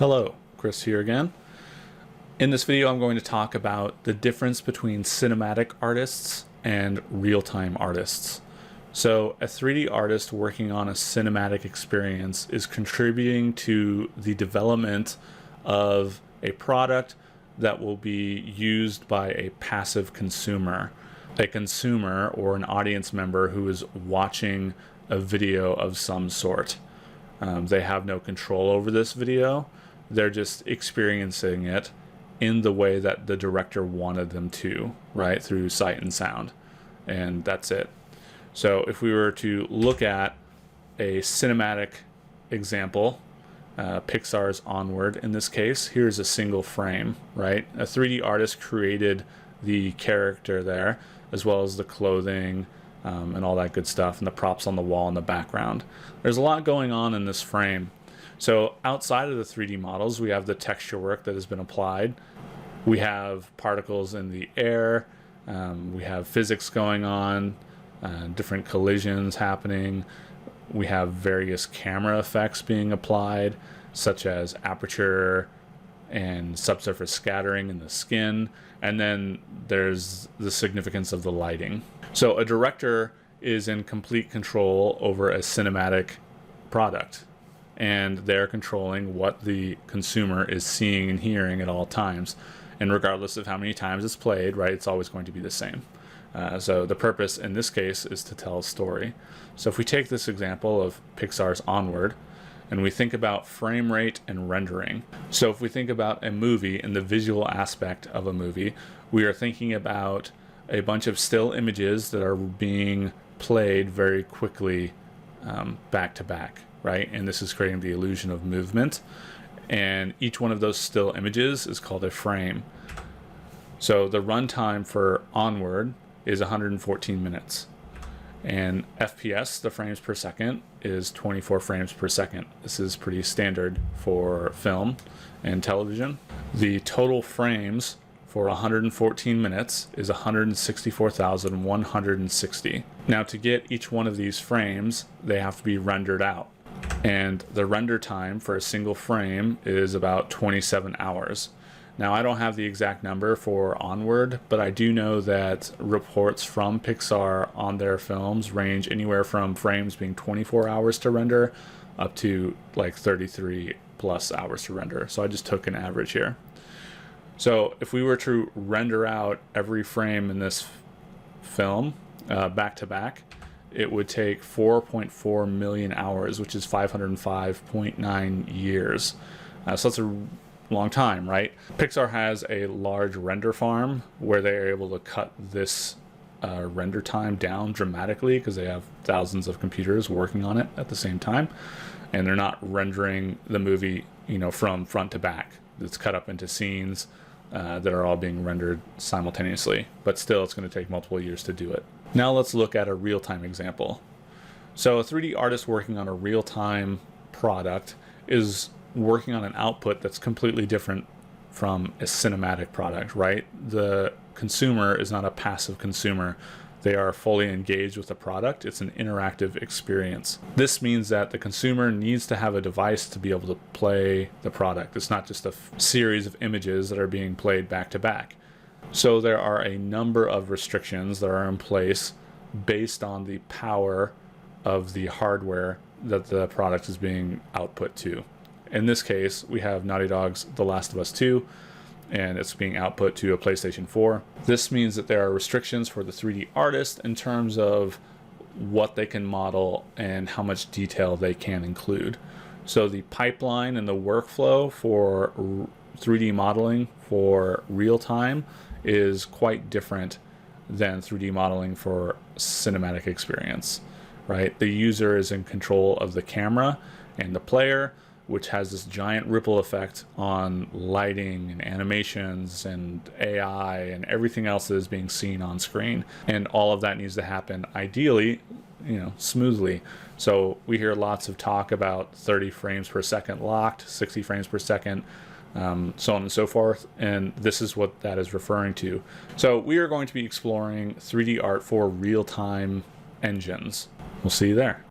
Hello, Chris here again. In this video, I'm going to talk about the difference between cinematic artists and real-time artists. So a 3D artist working on a cinematic experience is contributing to the development of a product that will be used by a passive consumer. A consumer or an audience member who is watching a video of some sort. They have no control over this video. They're just experiencing it in the way that the director wanted them to, right? Through sight and sound. And that's it. So if we were to look at a cinematic example, Pixar's Onward in this case, here's a single frame, right? A 3D artist created the character there, as well as the clothing and all that good stuff, and the props on the wall in the background. There's a lot going on in this frame. So outside of the 3D models, we have the texture work that has been applied. We have particles in the air. We have physics going on, different collisions happening. We have various camera effects being applied, such as aperture and subsurface scattering in the skin. And then there's the significance of the lighting. So a director is in complete control over a cinematic product, and they're controlling what the consumer is seeing and hearing at all times. And regardless of how many times it's played, right, it's always going to be the same. So the purpose in this case is to tell a story. So if we take this example of Pixar's Onward, and we think about frame rate and rendering. So if we think about a movie and the visual aspect of a movie, we are thinking about a bunch of still images that are being played very quickly back to back. Right? And this is creating the illusion of movement. And each one of those still images is called a frame. So the runtime for Onward is 114 minutes. And FPS, the frames per second, is 24 frames per second. This is pretty standard for film and television. The total frames for 114 minutes is 164,160. Now to get each one of these frames, they have to be rendered out. And the render time for a single frame is about 27 hours. Now, I don't have the exact number for Onward, but I do know that reports from Pixar on their films range anywhere from frames being 24 hours to render up to like 33 plus hours to render. So I just took an average here. So if we were to render out every frame in this film back to back, it would take 4.4 million hours, which is 505.9 years. So that's a long time, right? Pixar has a large render farm where they are able to cut this render time down dramatically because they have thousands of computers working on it at the same time. And they're not rendering the movie, from front to back. It's cut up into scenes that are all being rendered simultaneously, but still it's going to take multiple years to do it. Now let's look at a real-time example. So a 3D artist working on a real-time product is working on an output that's completely different from a cinematic product, right? The consumer is not a passive consumer. They are fully engaged with the product. It's an interactive experience. This means that the consumer needs to have a device to be able to play the product. It's not just a series of images that are being played back to back. So there are a number of restrictions that are in place based on the power of the hardware that the product is being output to. In this case, we have Naughty Dog's The Last of Us 2, and it's being output to a PlayStation 4. This means that there are restrictions for the 3D artist in terms of what they can model and how much detail they can include. So the pipeline and the workflow for 3D modeling for real time is quite different than 3D modeling for cinematic experience, right? The user is in control of the camera and the player, which has this giant ripple effect on lighting and animations and AI and everything else that is being seen on screen. And all of that needs to happen ideally, smoothly. So we hear lots of talk about 30 frames per second locked, 60 frames per second, so on and so forth, and this is what that is referring to. So we are going to be exploring 3D art for real-time engines. We'll see you there.